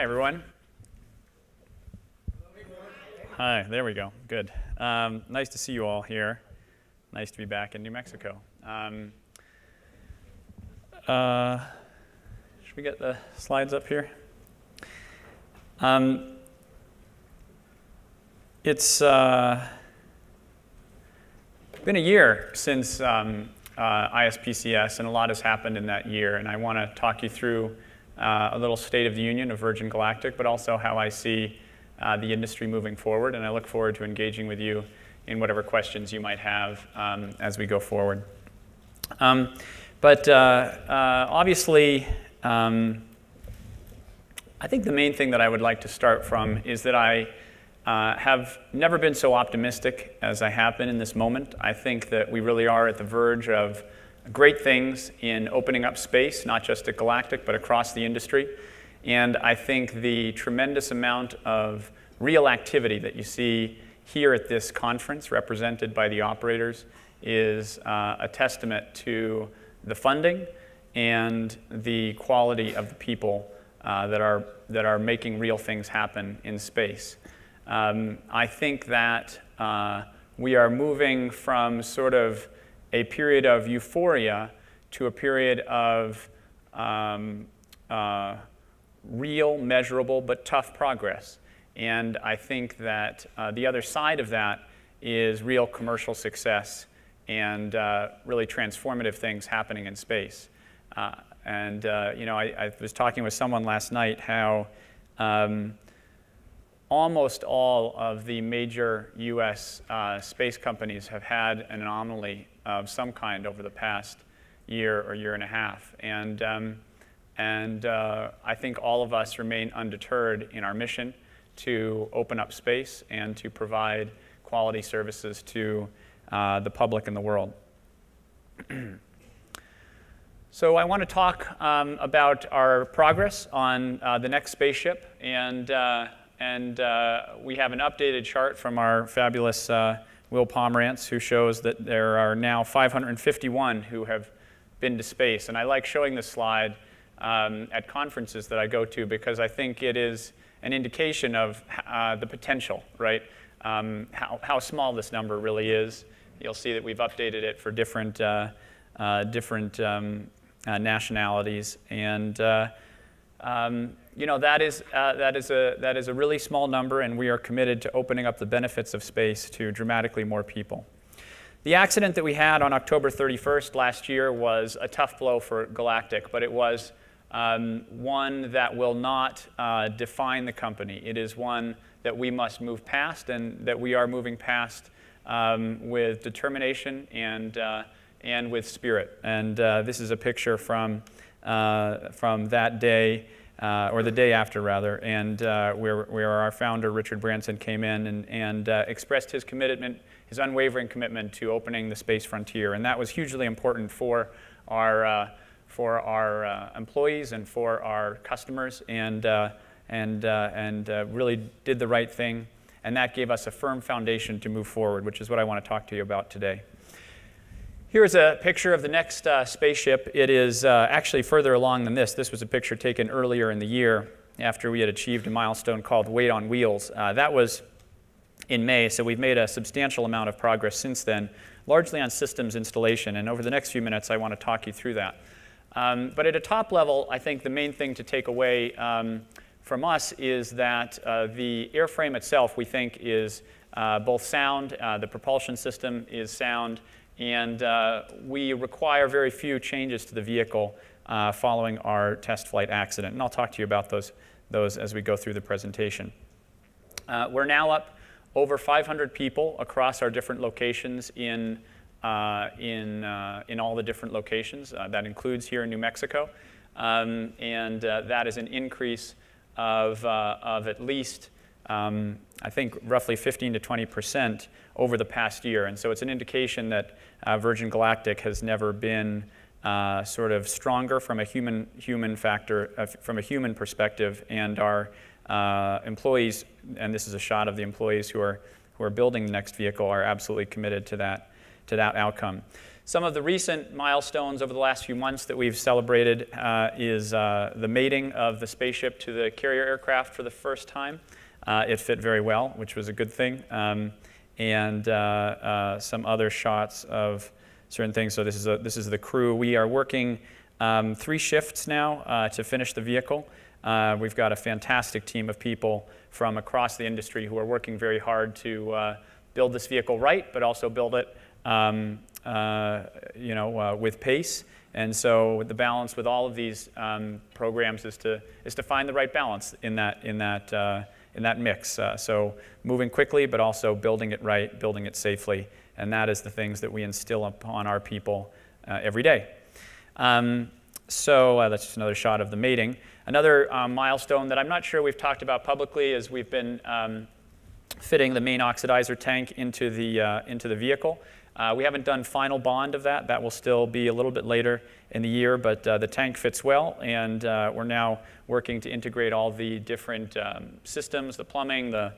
Hi, everyone. Hi, there we go. Good. Nice to see you all here. Nice to be back in New Mexico. Should we get the slides up here? It's been a year since ISPCS, and a lot has happened in that year. And I want to talk you through a little state of the union of Virgin Galactic, but also how I see the industry moving forward. And I look forward to engaging with you in whatever questions you might have as we go forward. Obviously, I think the main thing that I would like to start from is that I have never been so optimistic as I have been in this moment. I think that we really are at the verge of great things in opening up space, not just at Galactic, but across the industry. And I think the tremendous amount of real activity that you see here at this conference, represented by the operators, is a testament to the funding and the quality of the people that are making real things happen in space. I think that we are moving from sort of a period of euphoria to a period of real, measurable, but tough progress. And I think that the other side of that is real commercial success and really transformative things happening in space. I was talking with someone last night how almost all of the major US space companies have had an anomaly of some kind over the past year or year and a half. And I think all of us remain undeterred in our mission to open up space and to provide quality services to the public and the world. So I want to talk about our progress on the next spaceship. And we have an updated chart from our fabulous Will Pomerantz, who shows that there are now 551 who have been to space. And I like showing this slide at conferences that I go to because I think it is an indication of the potential, right? How small this number really is. You'll see that we've updated it for different nationalities, and that is a really small number, and we are committed to opening up the benefits of space to dramatically more people. The accident that we had on October 31st last year was a tough blow for Galactic, but it was one that will not define the company. It is one that we must move past, and that we are moving past with determination and with spirit. And this is a picture from that day, or the day after, rather, and where our founder, Richard Branson, came in and expressed his commitment, his unwavering commitment to opening the space frontier. And that was hugely important for our employees and for our customers, and really did the right thing. And that gave us a firm foundation to move forward, which is what I want to talk to you about today. Here's a picture of the next spaceship. It is actually further along than this. This was a picture taken earlier in the year after we had achieved a milestone called Weight on Wheels. That was in May, so we've made a substantial amount of progress since then, largely on systems installation. And over the next few minutes, I want to talk you through that. But at a top level, I think the main thing to take away from us is that the airframe itself, we think, is both sound. The propulsion system is sound. And we require very few changes to the vehicle following our test flight accident. And I'll talk to you about those as we go through the presentation. We're now up over 500 people across our different locations in all the different locations. That includes here in New Mexico. That is an increase of at least, I think, roughly 15 to 20% over the past year. And so it's an indication that Virgin Galactic has never been sort of stronger from a human factor, from a human perspective. And our employees, and this is a shot of the employees who are building the next vehicle, are absolutely committed to that that outcome. Some of the recent milestones over the last few months that we've celebrated is the mating of the spaceship to the carrier aircraft for the first time. It fit very well, which was a good thing, and some other shots of certain things. So this is the crew. We are working 3 shifts now to finish the vehicle. We've got a fantastic team of people from across the industry who are working very hard to build this vehicle right, but also build it with pace. And so the balance with all of these programs is to find the right balance in that mix. So moving quickly, but also building it right, building it safely, and that is the things that we instill upon our people every day. So that's just another shot of the mating. Another milestone that I'm not sure we've talked about publicly is we've been fitting the main oxidizer tank into the vehicle. We haven't done final bond of that. That will still be a little bit later in the year, but the tank fits well, and we're now working to integrate all the different systems, the plumbing, the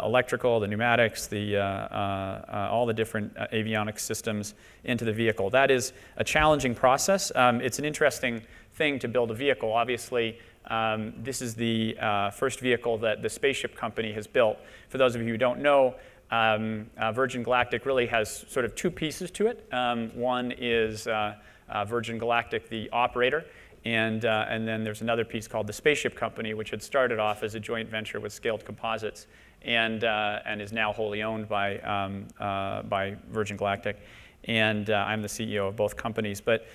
electrical, the pneumatics, all the different avionics systems into the vehicle. That is a challenging process. It's an interesting thing to build a vehicle. Obviously, this is the first vehicle that the Spaceship company has built. For those of you who don't know, Virgin Galactic really has sort of 2 pieces to it. One is Virgin Galactic, the operator, and then there's another piece called the Spaceship company, which had started off as a joint venture with Scaled Composites and is now wholly owned by Virgin Galactic. And I'm the CEO of both companies. But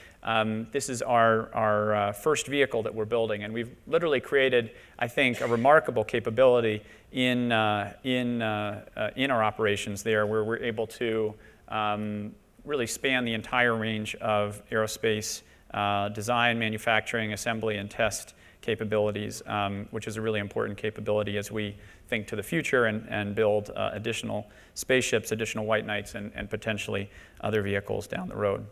this is our first vehicle that we're building, and we've literally created, I think, a remarkable capability in our operations there, where we're able to really span the entire range of aerospace design, manufacturing, assembly, and test capabilities, which is a really important capability as we think to the future and build additional spaceships, additional White Knights, and potentially other vehicles down the road.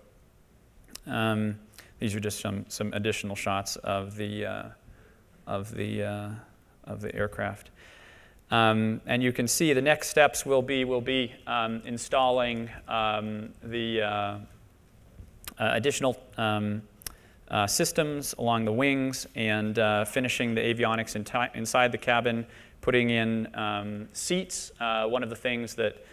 These are just some additional shots of the aircraft. And you can see the next steps will be installing the additional systems along the wings and finishing the avionics inside the cabin, putting in seats. One of the things that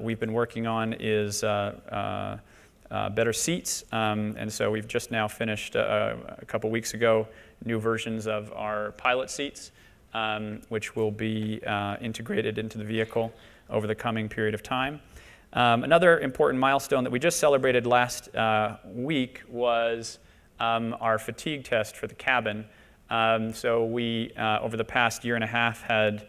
we've been working on is better seats, and so we've just now finished a couple weeks ago new versions of our pilot seats, which will be integrated into the vehicle over the coming period of time. Another important milestone that we just celebrated last week was our fatigue test for the cabin. So we, over the past year and a half, had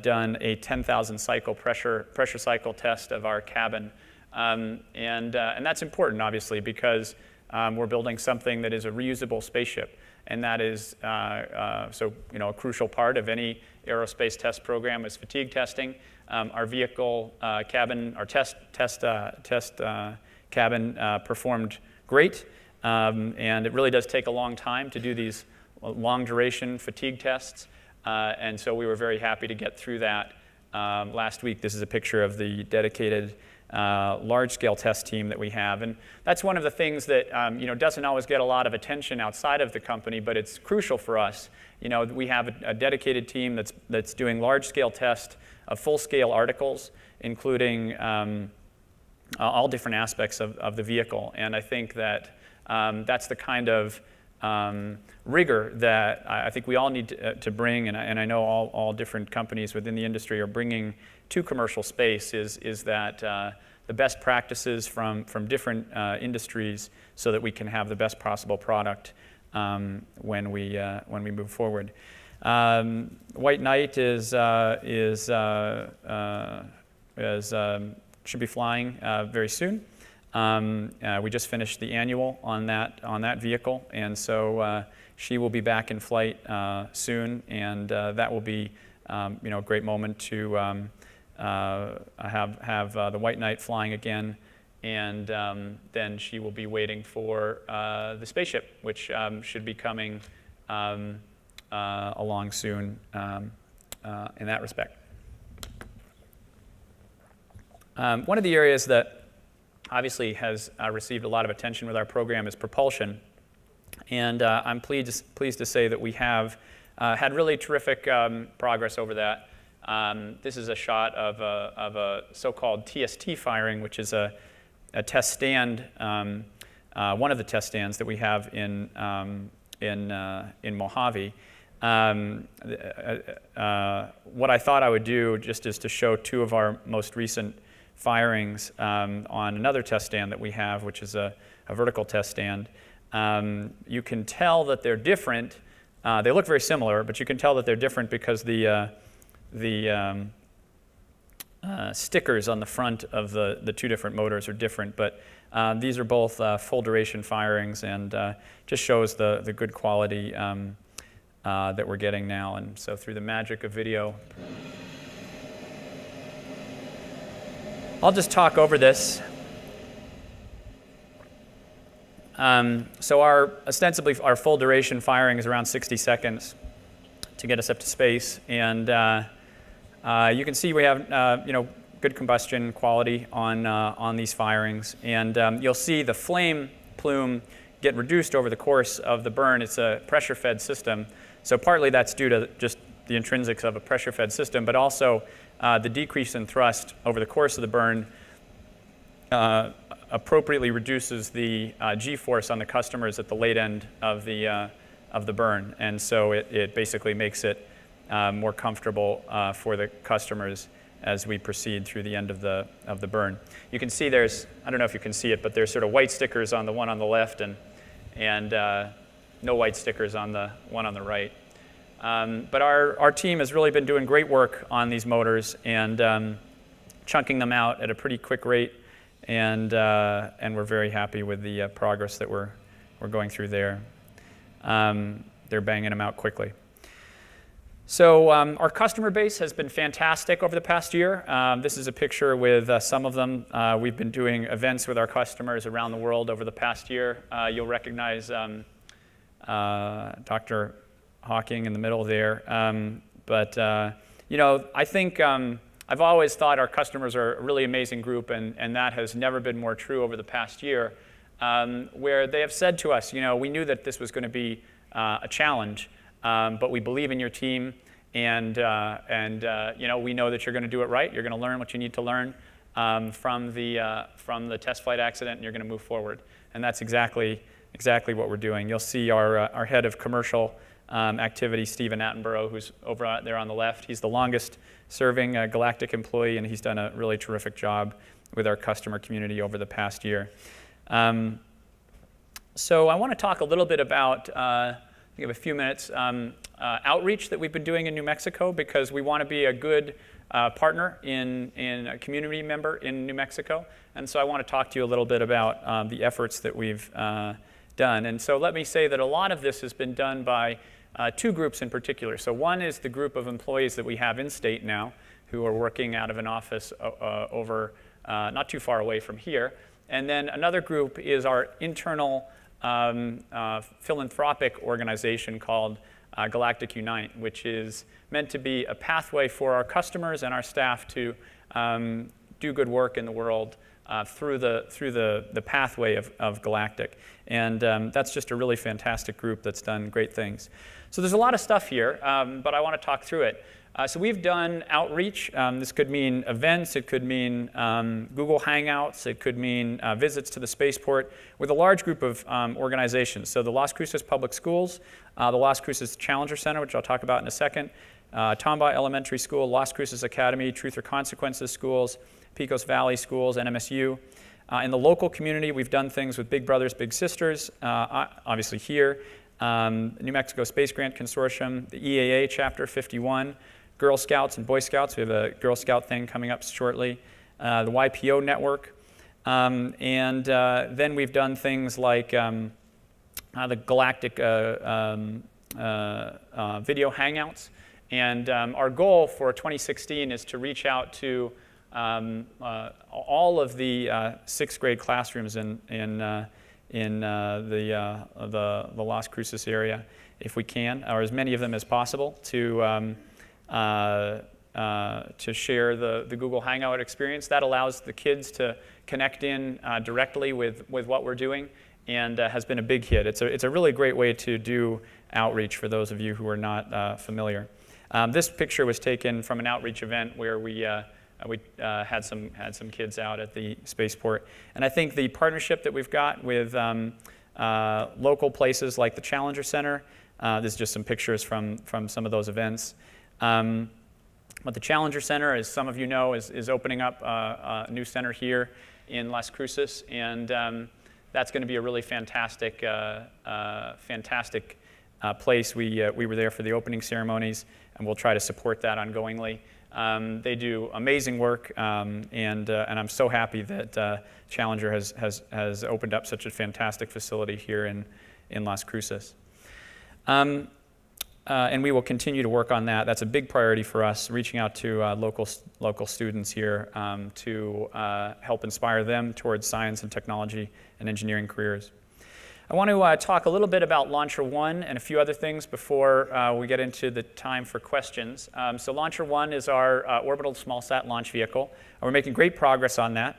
done a 10,000 cycle pressure cycle test of our cabin. And that's important, obviously, because we're building something that is a reusable spaceship. And that is, a crucial part of any aerospace test program is fatigue testing. Our vehicle cabin, our test cabin performed great. And it really does take a long time to do these long-duration fatigue tests. And so we were very happy to get through that last week. This is a picture of the dedicated large-scale test team that we have. And that's one of the things that doesn't always get a lot of attention outside of the company, but it's crucial for us. We have a dedicated team that's doing large-scale tests of full-scale articles, including all different aspects of the vehicle. And I think that that's the kind of rigor that I think we all need to bring, and I know all different companies within the industry are bringing to commercial space, is that the best practices from different industries so that we can have the best possible product when we move forward. White Knight should be flying very soon. We just finished the annual on that vehicle, and so she will be back in flight soon, and that will be a great moment to have the White Knight flying again, and then she will be waiting for the Spaceship, which should be coming along soon in that respect. One of the areas that obviously has received a lot of attention with our program is Propulsion. And I'm pleased to say that we have had really terrific progress over that. This is a shot of a so-called TST firing, which is a test stand, one of the test stands that we have in Mojave. What I thought I would do just is to show two of our most recent firings on another test stand that we have, which is a vertical test stand. You can tell that they're different. They look very similar, but you can tell that they're different because the stickers on the front of the two different motors are different. But these are both full duration firings, and just shows the good quality that we're getting now. And so through the magic of video, I'll just talk over this. So ostensibly our full duration firing is around 60 seconds to get us up to space, and you can see we have good combustion quality on these firings, and you'll see the flame plume get reduced over the course of the burn. It's a pressure-fed system, so partly that's due to just the intrinsics of a pressure-fed system, but also the decrease in thrust over the course of the burn appropriately reduces the G-force on the customers at the late end of the burn, and so it basically makes it more comfortable for the customers as we proceed through the end of the burn. You can see there's, I don't know if you can see it, but there's sort of white stickers on the one on the left and no white stickers on the one on the right. But our team has really been doing great work on these motors and chunking them out at a pretty quick rate, and we're very happy with the progress that we're going through there. They're banging them out quickly. So our customer base has been fantastic over the past year. This is a picture with some of them. We've been doing events with our customers around the world over the past year. You'll recognize Dr. Hawking in the middle there. I think I've always thought our customers are a really amazing group, and that has never been more true over the past year, where they have said to us, we knew that this was going to be a challenge, but we believe in your team, and we know that you're going to do it right. You're going to learn what you need to learn from the test flight accident, and you're going to move forward. And that's exactly what we're doing. You'll see our head of commercial activity, Stephen Attenborough, who's over there on the left. He's the longest serving Galactic employee, and he's done a really terrific job with our customer community over the past year. So I want to talk a little bit about, I think I have a few minutes, outreach that we've been doing in New Mexico, because we want to be a good partner in a community member in New Mexico. And so I want to talk to you a little bit about the efforts that we've done. And so let me say that a lot of this has been done by two groups in particular. So one is the group of employees that we have in state now, who are working out of an office over not too far away from here. And then another group is our internal philanthropic organization called Galactic Unite, which is meant to be a pathway for our customers and our staff to do good work in the world through the pathway of Galactic. And that's just a really fantastic group that's done great things. So there's a lot of stuff here, but I want to talk through it. So we've done outreach. This could mean events. It could mean Google Hangouts. It could mean visits to the spaceport with a large group of organizations. So the Las Cruces Public Schools, the Las Cruces Challenger Center, which I'll talk about in a second, Tombaugh Elementary School, Las Cruces Academy, Truth or Consequences Schools, Pecos Valley Schools, NMSU. In the local community, we've done things with Big Brothers Big Sisters, obviously here, New Mexico Space Grant Consortium, the EAA Chapter 51, Girl Scouts and Boy Scouts. We have a Girl Scout thing coming up shortly, the YPO network. And then we've done things like the Galactic video Hangouts. And our goal for 2016 is to reach out to all of the 6th grade classrooms in the Las Cruces area, if we can, or as many of them as possible, to share the Google Hangout experience. That allows the kids to connect in directly with what we're doing, and has been a big hit. It's a really great way to do outreach for those of you who are not familiar. This picture was taken from an outreach event where we had some kids out at the spaceport. And I think the partnership that we've got with local places like the Challenger Center, this is just some pictures from some of those events. But the Challenger Center, as some of you know, is opening up a new center here in Las Cruces, and that's going to be a really fantastic place. We were there for the opening ceremonies, and we'll try to support that ongoingly. They do amazing work, and I'm so happy that Challenger has opened up such a fantastic facility here in Las Cruces. And we will continue to work on that. That's a big priority for us, reaching out to local students here to help inspire them towards science and technology and engineering careers. I want to talk a little bit about LauncherOne and a few other things before we get into the time for questions. So LauncherOne is our orbital small-sat launch vehicle. We're making great progress on that.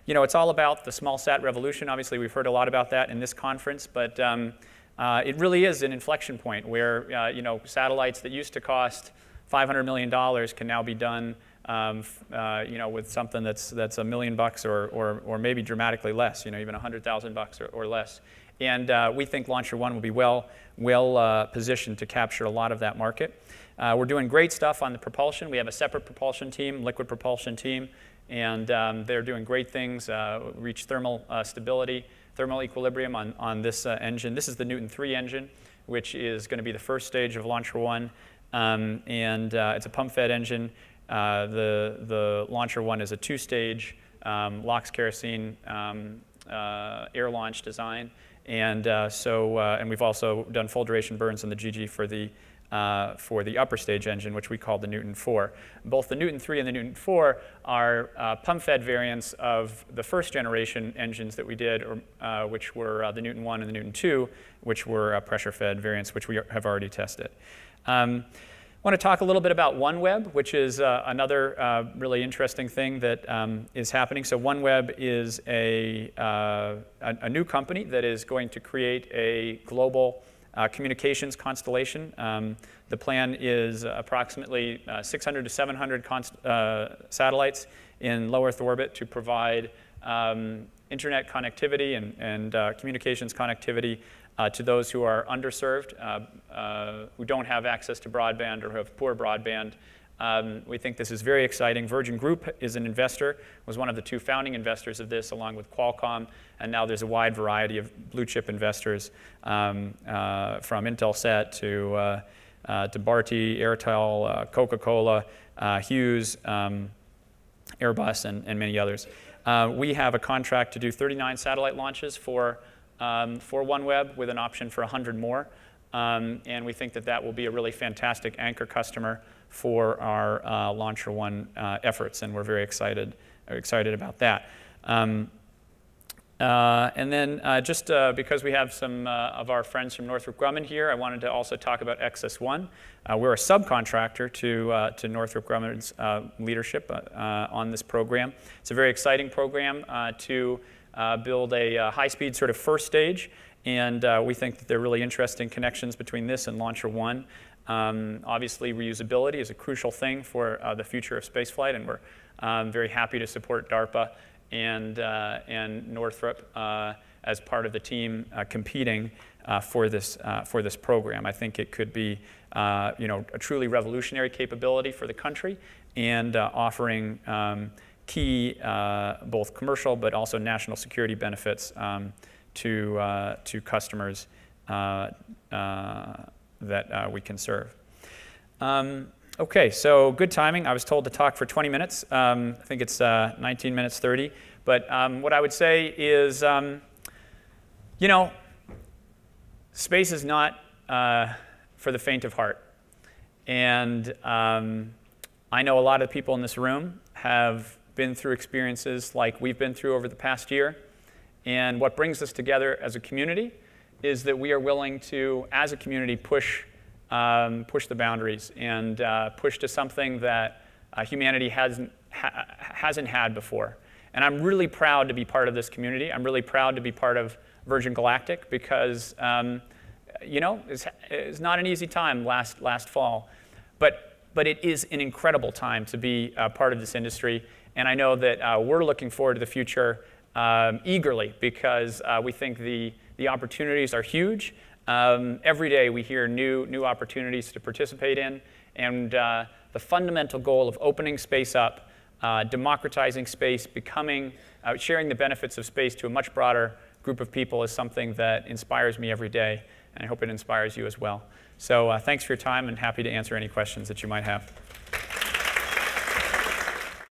You know, it's all about the small-sat revolution. Obviously, we've heard a lot about that in this conference, but it really is an inflection point where you know, satellites that used to cost $500 million can now be done you know, with something that's $1 million or maybe dramatically less, you know, even $100,000 or less. And we think LauncherOne will be well positioned to capture a lot of that market. We're doing great stuff on the propulsion. We have a separate propulsion team, liquid propulsion team, and they're doing great things, reach thermal stability, thermal equilibrium on this engine. This is the Newton 3 engine, which is going to be the first stage of LauncherOne, and it's a pump-fed engine. The LauncherOne is a two-stage LOX kerosene air launch design, and and we've also done full duration burns in the GG for the upper stage engine, which we call the Newton 4. Both the Newton 3 and the Newton 4 are pump-fed variants of the first generation engines that we did, which were the Newton 1 and the Newton 2, which were pressure-fed variants, which we have already tested. I want to talk a little bit about OneWeb, which is another really interesting thing that is happening. So OneWeb is a new company that is going to create a global communications constellation. The plan is approximately 600 to 700 satellites in low Earth orbit to provide internet connectivity and communications connectivity to those who are underserved, who don't have access to broadband or who have poor broadband. We think this is very exciting. Virgin Group is an investor, was one of the two founding investors of this, along with Qualcomm, and now there's a wide variety of blue chip investors from Intelsat to Bharti, Airtel, Coca-Cola, Hughes, Airbus, and many others. We have a contract to do 39 satellite launches for OneWeb with an option for 100 more. And we think that that will be a really fantastic anchor customer for our LauncherOne efforts, and we're very excited about that. And then just because we have some of our friends from Northrop Grumman here, I wanted to also talk about XS1. We're a subcontractor to Northrop Grumman's leadership on this program. It's a very exciting program to build a high-speed sort of first stage, and we think that there are really interesting connections between this and LauncherOne. Obviously, reusability is a crucial thing for the future of spaceflight, and we're very happy to support DARPA and Northrop as part of the team competing for this program. I think it could be you know, a truly revolutionary capability for the country, and offering key both commercial but also national security benefits to customers that we can serve. Okay, so good timing. I was told to talk for 20 minutes. I think it's 19 minutes 30. But what I would say is, you know, space is not for the faint of heart. And I know a lot of people in this room have been through experiences like we've been through over the past year. And what brings us together as a community is that we are willing to, as a community, push push the boundaries and push to something that humanity hasn't had before. And I'm really proud to be part of this community. I'm really proud to be part of Virgin Galactic because, you know, it's not an easy time last fall. But it is an incredible time to be part of this industry. And I know that we're looking forward to the future eagerly because we think the opportunities are huge. Every day we hear new opportunities to participate in. And the fundamental goal of opening space up, democratizing space, sharing the benefits of space to a much broader group of people is something that inspires me every day, and I hope it inspires you as well. So thanks for your time, and happy to answer any questions that you might have.